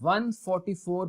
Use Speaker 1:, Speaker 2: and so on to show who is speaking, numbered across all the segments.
Speaker 1: 144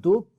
Speaker 1: 2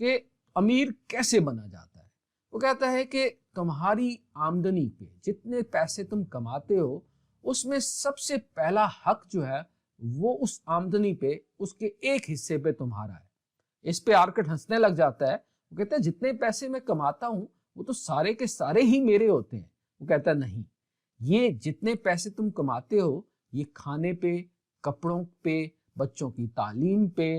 Speaker 1: کہ امیر کیسے بنا جاتا ہے. وہ کہتا ہے کہ تمہاری آمدنی پہ جتنے پیسے تم کماتے ہو اس میں سب سے پہلا حق جو ہے وہ اس آمدنی پہ اس کے ایک حصے پہ تمہارا ہے. اس پہ آرکٹ ہنسنے لگ جاتا ہے. وہ کہتا ہے جتنے پیسے میں کماتا ہوں وہ تو سارے کے سارے ہی میرے ہوتے ہیں. وہ کہتا ہے نہیں، یہ جتنے پیسے تم کماتے ہو یہ کھانے پہ، کپڑوں پہ، بچوں کی تعلیم پہ،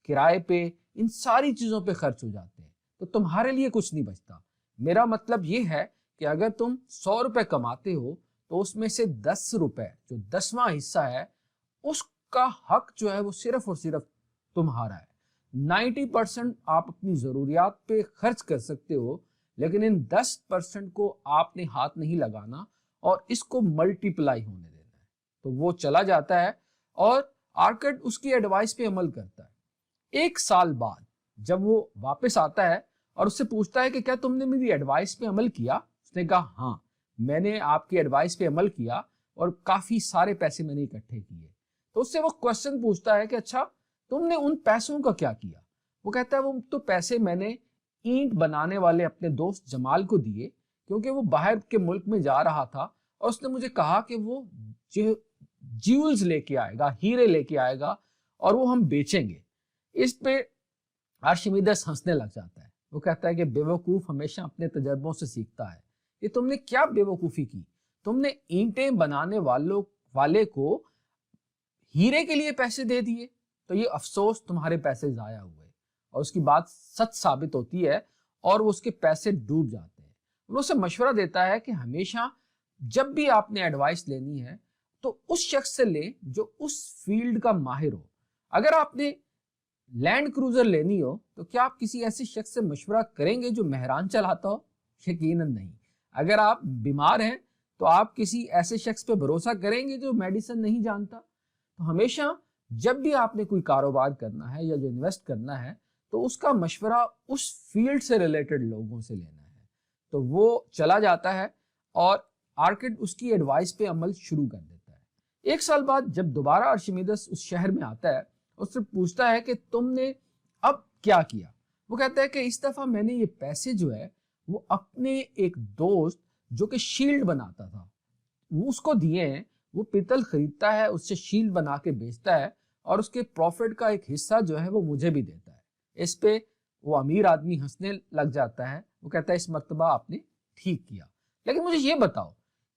Speaker 1: کرائے پہ، ان ساری چیزوں پہ خرچ ہو جاتے ہیں، تو تمہارے لیے کچھ نہیں بچتا. میرا مطلب یہ ہے کہ اگر تم 100 روپے کماتے ہو تو اس میں سے 10 روپے جو 10واں حصہ ہے اس کا حق جو ہے وہ صرف اور صرف تمہارا ہے. 90% آپ اپنی ضروریات پہ خرچ کر سکتے ہو، لیکن ان 10% کو آپ نے ہاتھ نہیں لگانا اور اس کو ملٹیپلائی ہونے دینا ہے. تو وہ چلا جاتا ہے اور آرکٹ اس کی ایڈوائس پہ عمل کرتا ہے. 1 سال بعد جب وہ واپس آتا ہے اور اس سے پوچھتا ہے کہ کیا تم نے میری ایڈوائس پہ عمل کیا؟ اس نے کہا ہاں، میں نے آپ کی ایڈوائس پہ عمل کیا اور کافی سارے پیسے میں نے اکٹھے کیے. تو اس سے وہ کوشچن پوچھتا ہے کہ اچھا تم نے ان پیسوں کا کیا کیا؟ وہ کہتا ہے وہ تو پیسے میں نے اینٹ بنانے والے اپنے دوست جمال کو دیے، کیونکہ وہ باہر کے ملک میں جا رہا تھا اور اس نے مجھے کہا کہ وہ جیولز لے کے آئے گا، ہیرے لے کے آئے گا اور وہ ہم بیچیں گے. اس پہ آرشمیدس ہنسنے لگ جاتا ہے. وہ کہتا ہے کہ بیوقوف ہمیشہ اپنے تجربوں سے سیکھتا ہے. یہ تم نے کیا بیوقوفی کی؟ تم نے اینٹیں بنانے والے کو ہیرے کے لیے پیسے دے دیے، تو یہ افسوس تمہارے پیسے ضائع ہوئے. اور اس کی بات سچ ثابت ہوتی ہے اور وہ اس کے پیسے ڈوب جاتے ہیں. وہ اسے مشورہ دیتا ہے کہ ہمیشہ جب بھی آپ نے ایڈوائس لینی ہے تو اس شخص سے لیں جو اس فیلڈ کا ماہر ہو. اگر آپ نے لینڈ کروزر لینی ہو تو کیا آپ کسی ایسے شخص سے مشورہ کریں گے جو مہران چلاتا ہو؟ یقیناً نہیں. اگر آپ بیمار ہیں تو آپ کسی ایسے شخص پہ بھروسہ کریں گے جو میڈیسن نہیں جانتا؟ تو ہمیشہ جب بھی آپ نے کوئی کاروبار کرنا ہے یا جو انویسٹ کرنا ہے تو اس کا مشورہ اس فیلڈ سے ریلیٹڈ لوگوں سے لینا ہے. تو وہ چلا جاتا ہے اور آرکٹ اس کی ایڈوائس پہ عمل شروع کر دیتا ہے. 1 سال بعد جب دوبارہ آرشمیدس اس شہر میں آتا ہے اس سے پوچھتا ہے کہ تم نے اب کیا کیا؟ وہ کہتا ہے کہ اس دفعہ میں نے یہ پیسے جو ہے وہ اپنے ایک دوست جو کہ شیلڈ بناتا تھا وہ اس کو دیے ہیں. وہ پیتل خریدتا ہے، اس سے شیلڈ بنا کے بیچتا ہے اور اس کے پروفٹ کا ایک حصہ جو ہے وہ مجھے بھی دیتا ہے. اس پہ وہ امیر آدمی ہنسنے لگ جاتا ہے. وہ کہتا ہے اس مرتبہ آپ نے ٹھیک کیا، لیکن مجھے یہ بتاؤ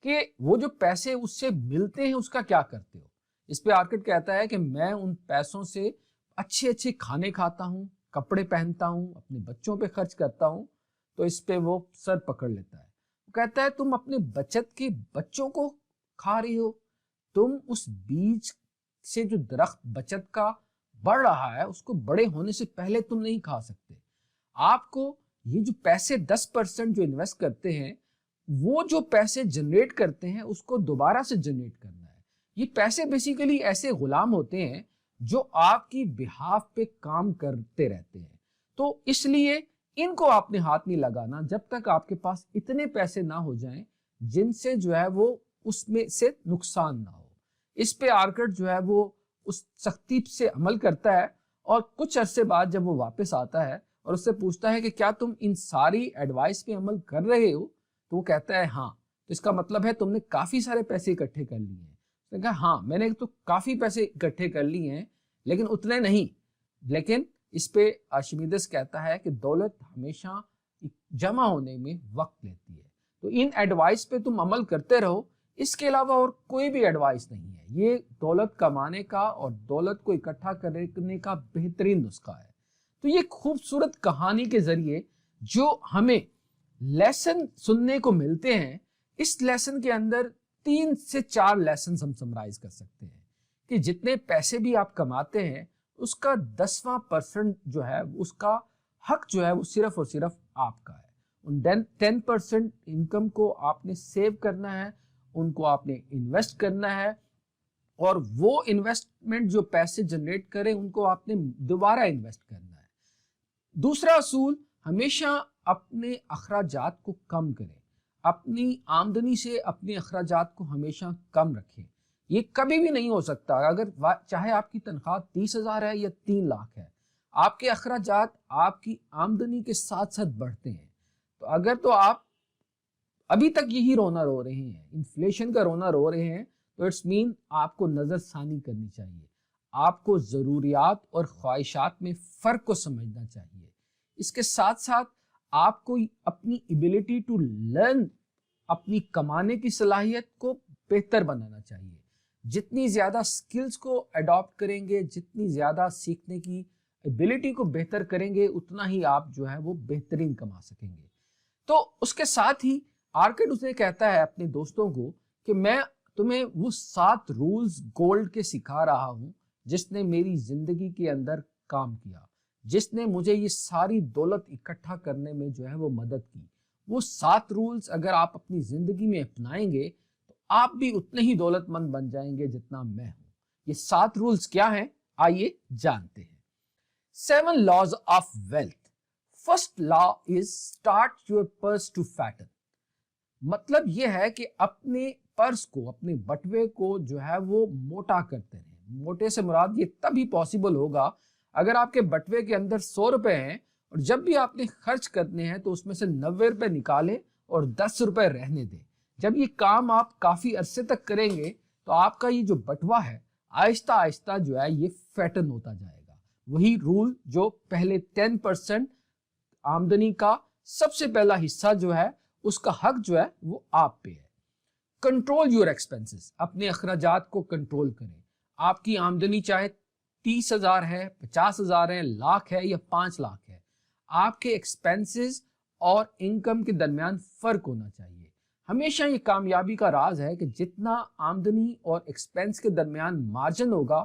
Speaker 1: کہ وہ جو پیسے اس سے ملتے ہیں اس کا کیا کرتے ہو؟ اس پہ آرکٹ کہتا ہے کہ میں ان پیسوں سے اچھے اچھے کھانے کھاتا ہوں، کپڑے پہنتا ہوں، اپنے بچوں پہ خرچ کرتا ہوں. تو اس پہ وہ سر پکڑ لیتا ہے. وہ کہتا ہے تم اپنے بچت کے بچوں کو کھا رہی ہو. تم اس بیج سے جو درخت بچت کا بڑھ رہا ہے اس کو بڑے ہونے سے پہلے تم نہیں کھا سکتے. آپ کو یہ جو پیسے 10% جو انویسٹ کرتے ہیں وہ جو پیسے جنریٹ کرتے ہیں اس کو دوبارہ سے جنریٹ کرنا ہے. یہ پیسے بیسیکلی ایسے غلام ہوتے ہیں جو آپ کی بہاف پہ کام کرتے رہتے ہیں. تو اس لیے ان کو آپ نے ہاتھ نہیں لگانا جب تک آپ کے پاس اتنے پیسے نہ ہو جائیں جن سے جو ہے وہ اس میں سے نقصان نہ ہو. اس پہ آرکٹ جو ہے وہ اس سختی سے عمل کرتا ہے اور کچھ عرصے بعد جب وہ واپس آتا ہے اور اس سے پوچھتا ہے کہ کیا تم ان ساری ایڈوائس پہ عمل کر رہے ہو؟ تو وہ کہتا ہے ہاں. تو اس کا مطلب ہے تم نے کافی سارے پیسے اکٹھے کر لیے ہیں. اس نے کہا ہاں میں نے تو کافی پیسے اکٹھے کر لیے ہیں لیکن اتنے نہیں. لیکن اس پہ آرشمیدس کہتا ہے کہ دولت ہمیشہ جمع ہونے میں وقت لیتی ہے. تو ان ایڈوائس پہ تم عمل کرتے رہو، اس کے علاوہ اور کوئی بھی ایڈوائس نہیں ہے. یہ دولت کمانے کا اور دولت کو اکٹھا کرنے کا بہترین نسخہ ہے. تو یہ خوبصورت کہانی کے ذریعے جو ہمیں لیسن سننے کو ملتے ہیں، اس لیسن کے اندر 3 سے 4 لیسنز ہم سمرائز کر سکتے ہیں کہ جتنے پیسے بھی آپ کماتے ہیں اس کا 10% جو ہے اس کا حق جو ہے وہ صرف اور صرف آپ کا ہے. ان 10% انکم کو آپ نے سیو کرنا ہے، ان کو آپ نے انویسٹ کرنا ہے اور وہ انویسٹمنٹ جو پیسے جنریٹ کرے ان کو آپ نے دوبارہ انویسٹ کرنا ہے. دوسرا اصول، ہمیشہ اپنے اخراجات کو کم کریں. اپنی آمدنی سے اپنے اخراجات کو ہمیشہ کم رکھیں. یہ کبھی بھی نہیں ہو سکتا اگر چاہے آپ کی تنخواہ 30,000 ہے یا 3 لاکھ ہے. آپ کے اخراجات آپ کی آمدنی کے ساتھ ساتھ بڑھتے ہیں. تو اگر تو آپ ابھی تک یہی رونا رو رہے ہیں, انفلیشن کا رونا رو رہے ہیں, تو اٹس مین آپ کو نظر ثانی کرنی چاہیے. آپ کو ضروریات اور خواہشات میں فرق کو سمجھنا چاہیے. اس کے ساتھ ساتھ آپ کو اپنی ایبلٹی ٹو لرن, اپنی کمانے کی صلاحیت کو بہتر بنانا چاہیے. جتنی زیادہ سکلز کو اڈاپٹ کریں گے, جتنی زیادہ سیکھنے کی ایبلٹی کو بہتر کریں گے, اتنا ہی آپ جو ہے وہ بہترین کما سکیں گے. تو اس کے ساتھ ہی آرکیڈ اسے کہتا ہے اپنے دوستوں کو کہ میں تمہیں وہ 7 رولز گولڈ کے سکھا رہا ہوں جس نے میری زندگی کے اندر کام کیا, جس نے مجھے یہ ساری دولت اکٹھا کرنے میں جو ہے وہ مدد کی. وہ 7 رولز اگر آپ اپنی زندگی میں اپنائیں گے تو آپ بھی اتنے ہی دولت مند بن جائیں گے جتنا میں ہوں. یہ 7 رولز کیا ہیں, آئیے جانتے ہیں. 7 laws of wealth. First law is start your purse to fatten. مطلب یہ ہے کہ اپنے پرس کو, اپنے بٹوے کو جو ہے وہ موٹا کرتے ہیں. موٹے سے مراد یہ تبھی پاسبل ہوگا اگر آپ کے بٹوے کے اندر 100 روپے ہیں اور جب بھی آپ نے خرچ کرنے ہیں تو اس میں سے 90 روپے نکالیں اور 10 روپے رہنے دیں. جب یہ کام آپ کافی عرصے تک کریں گے تو آپ کا یہ جو بٹوا ہے آہستہ آہستہ جو ہے یہ فیٹن ہوتا جائے گا. وہی رول جو پہلے 10% آمدنی کا سب سے پہلا حصہ جو ہے اس کا حق جو ہے وہ آپ پہ ہے. کنٹرول یور ایکسپینسز, اپنے اخراجات کو کنٹرول کریں. آپ کی آمدنی چاہے 30,000 ہے, 50,000 ہے, لاکھ ہے یا 5 لاکھ ہے, آپ کے ایکسپینسز اور انکم کے درمیان فرق ہونا چاہیے. ہمیشہ یہ کامیابی کا راز ہے کہ جتنا آمدنی اور ایکسپینس کے درمیان مارجن ہوگا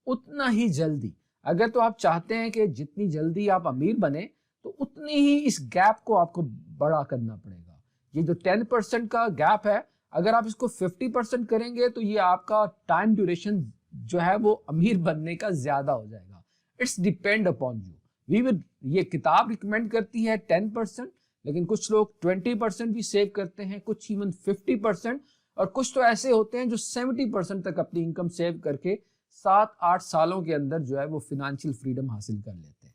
Speaker 1: اتنا ہی جلدی, اگر تو آپ چاہتے ہیں کہ جتنی جلدی آپ امیر بنیں تو اتنی ہی اس گیپ کو آپ کو بڑا کرنا پڑے گا. یہ جو 10% کا گیپ ہے اگر آپ اس کو 50% کریں گے تو یہ آپ کا ٹائم ڈیوریشن جو ہے وہ امیر بننے کا زیادہ ہو جائے گا. It's depend upon you. یہ کتاب ریکمینڈ کرتی ہے 10%, لیکن کچھ لوگ 20% بھی سیو کرتے ہیں, کچھ ایون 50%, اور کچھ تو ایسے ہوتے ہیں جو 70% تک اپنی انکم سیو کر کے 7-8 سالوں کے اندر جو ہے وہ فائنینشیل فریڈم حاصل کر لیتے ہیں.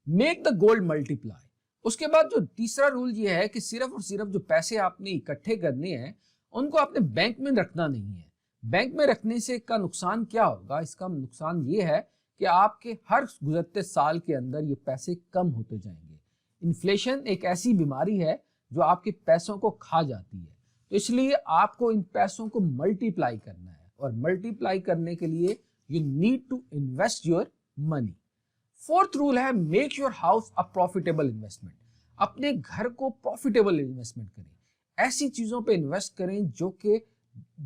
Speaker 1: میک دا گولڈ ملٹی پلائی. اس کے بعد جو تیسرا رول یہ ہے کہ صرف اور صرف جو پیسے آپ نے اکٹھے کرنے ہیں ان کو آپ نے بینک میں رکھنا نہیں ہے. بینک میں رکھنے سے کا نقصان کیا ہوگا؟ اس کا نقصان یہ ہے کہ آپ کے ہر گزرتے سال کے اندر یہ پیسے کم ہوتے جائیں گے. انفلیشن ایک ایسی بیماری ہے جو آپ کے پیسوں کو کھا جاتی ہے, تو اس لیے آپ کو ان پیسوں کو ملٹی پلائی کرنا ہے, اور ملٹی پلائی کرنے کے لیے you need to invest your money. 4th rule ہے make your house a profitable investment. اپنے گھر کو پروفیٹیبل انویسٹمنٹ کریں. ایسی چیزوں پہ انویسٹ کریں جو کہ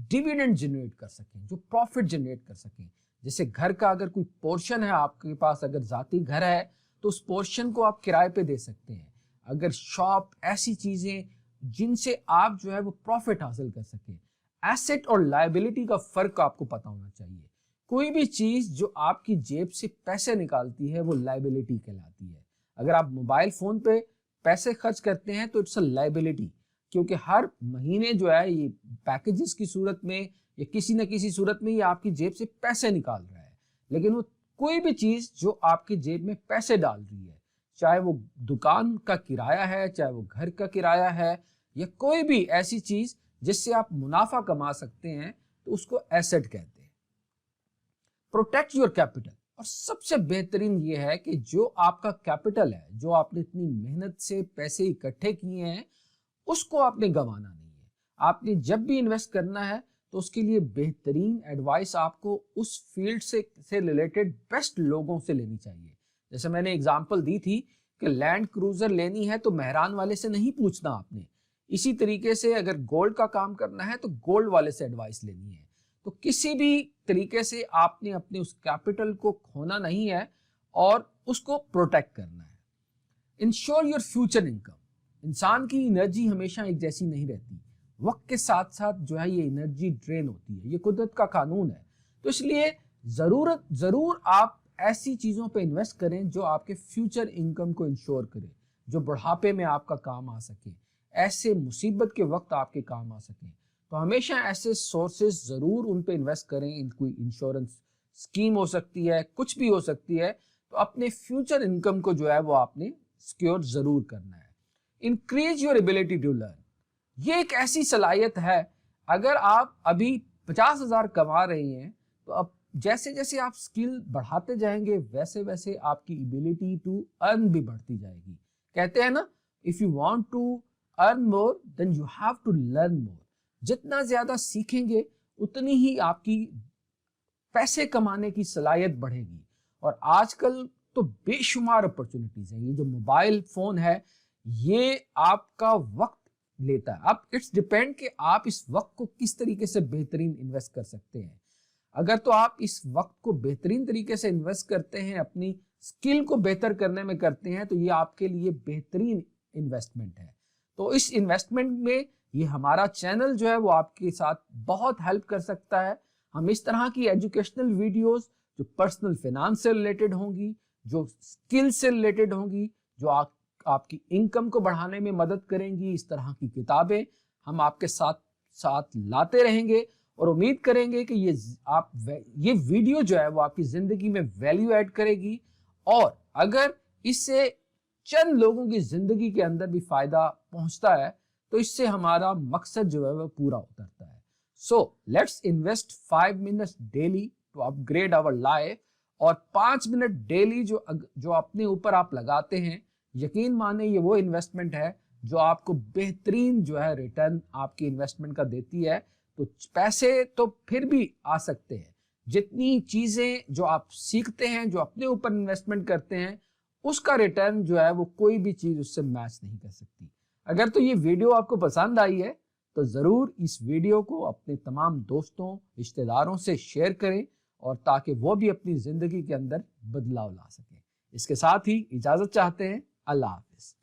Speaker 1: ڈیویڈنڈ جنریٹ کر سکیں, جو پروفٹ جنریٹ کر سکیں. جیسے گھر کا اگر کوئی پورشن ہے آپ کے پاس, اگر ذاتی گھر ہے تو اس پورشن کو آپ کرائے پہ دے سکتے ہیں. اگر شاپ, ایسی چیزیں جن سے آپ جو ہے وہ پروفٹ حاصل کر سکیں. ایسٹ اور لائبلٹی کا فرق آپ کو پتا ہونا چاہیے. کوئی بھی چیز جو آپ کی جیب سے پیسے نکالتی ہے وہ لائبلٹی کہلاتی ہے. اگر آپ موبائل فون پہ پیسے خرچ کرتے ہیں تو اٹس اے لائبلٹی, کیونکہ ہر مہینے جو ہے یہ پیکیجز کی صورت میں یا کسی نہ کسی صورت میں یہ آپ کی جیب سے پیسے نکال رہا ہے. لیکن وہ کوئی بھی چیز جو آپ کی جیب میں پیسے ڈال رہی ہے, چاہے وہ دکان کا کرایہ ہے, چاہے وہ گھر کا کرایہ ہے, یا کوئی بھی ایسی چیز جس سے آپ منافع کما سکتے ہیں, تو اس کو ایسٹ کہتے ہیں. Protect your capital. اور سب سے بہترین یہ ہے کہ جو آپ کا کیپٹل ہے, جو آپ نے اتنی محنت سے پیسے اکٹھے کیے ہیں, اس کو آپ نے گنوانا نہیں ہے. آپ نے جب بھی انویسٹ کرنا ہے تو اس کے لیے بہترین ایڈوائس آپ کو اس فیلڈ سے ریلیٹڈ بیسٹ لوگوں سے لینی چاہیے. جیسے میں نے اگزامپل دی تھی کہ لینڈ کروزر لینی ہے تو مہران والے سے نہیں پوچھنا آپ نے. اسی طریقے سے اگر گولڈ کا کام کرنا ہے تو گولڈ والے سے ایڈوائس لینی ہے. تو کسی بھی طریقے سے آپ نے اپنے اس کیپٹل کو کھونا نہیں ہے اور اس کو پروٹیکٹ کرنا ہے. Ensure your future income. انسان کی انرجی ہمیشہ ایک جیسی نہیں رہتی, وقت کے ساتھ ساتھ جو ہے یہ انرجی ڈرین ہوتی ہے, یہ قدرت کا قانون ہے. تو اس لیے ضرور آپ ایسی چیزوں پہ انویسٹ کریں جو آپ کے فیوچر انکم کو انشور کرے, جو بڑھاپے میں آپ کا کام آ سکے, ایسے مصیبت کے وقت آپ کے کام آ سکیں. تو ہمیشہ ایسے سورسز ضرور ان پہ انویسٹ کریں. ان کوئی انشورنس اسکیم ہو سکتی ہے, کچھ بھی ہو سکتی ہے, تو اپنے فیوچر انکم کو جو ہے وہ آپ نے سیکیور ضرور کرنا ہے. Increase your ability to learn. یہ ایک ایسی صلاحیت ہے، اگر آپ ابھی 50,000 کما رہے ہیں تو اب جیسے جیسے آپ سکل بڑھاتے جائیں گے ویسے ویسے آپ کی ایبلٹی ٹو ارن بھی بڑھتی جائے گی. کہتے ہیں نا، if you want to earn more then you have to learn more. جتنا زیادہ سیکھیں گے اتنی ہی آپ کی پیسے کمانے کی صلاحیت بڑھے گی. اور آج کل تو بے شمار اپرچونٹیز ہیں. یہ جو موبائل فون ہے یہ آپ کا وقت لیتا ہے. اب اٹس ڈیپینڈ کہ آپ اس وقت کو کس طریقے سے بہترین انویسٹ کر سکتے ہیں. اگر تو آپ اس وقت کو بہترین طریقے سے انویسٹ کرتے ہیں، اپنی سکل کو بہتر کرنے میں کرتے ہیں، تو یہ آپ کے لیے بہترین انویسٹمنٹ ہے. تو اس انویسٹمنٹ میں یہ ہمارا چینل جو ہے وہ آپ کے ساتھ بہت ہیلپ کر سکتا ہے. ہم اس طرح کی ایجوکیشنل ویڈیوز جو پرسنل فینانس سے ریلیٹڈ ہوں گی، جو سکل سے ریلیٹڈ ہوں گی، جو آپ کی انکم کو بڑھانے میں مدد کریں گی، اس طرح کی کتابیں ہم آپ کے ساتھ لاتے رہیں گے. اور امید کریں گے کہ یہ ویڈیو جو ہے وہ آپ کی زندگی میں ویلیو ایڈ کرے گی، اور اگر اس سے چند لوگوں کی زندگی کے اندر بھی فائدہ پہنچتا ہے تو اس سے ہمارا مقصد جو ہے وہ پورا اترتا ہے. So let's invest 5 minutes daily to upgrade our life. اور 5 منٹ ڈیلی جو اپنے اوپر آپ لگاتے ہیں، یقین مانیں یہ وہ انویسٹمنٹ ہے جو آپ کو بہترین جو ہے ریٹرن آپ کی انویسٹمنٹ کا دیتی ہے. تو پیسے تو پھر بھی آ سکتے ہیں، جتنی چیزیں جو آپ سیکھتے ہیں، جو اپنے اوپر انویسٹمنٹ کرتے ہیں، اس کا ریٹرن جو ہے وہ کوئی بھی چیز اس سے میچ نہیں کر سکتی. اگر تو یہ ویڈیو آپ کو پسند آئی ہے تو ضرور اس ویڈیو کو اپنے تمام دوستوں، رشتہ داروں سے شیئر کریں، اور تاکہ وہ بھی اپنی زندگی کے اندر بدلاؤ لا سکیں. اس کے ساتھ ہی اجازت چاہتے ہیں. اللہ حافظ.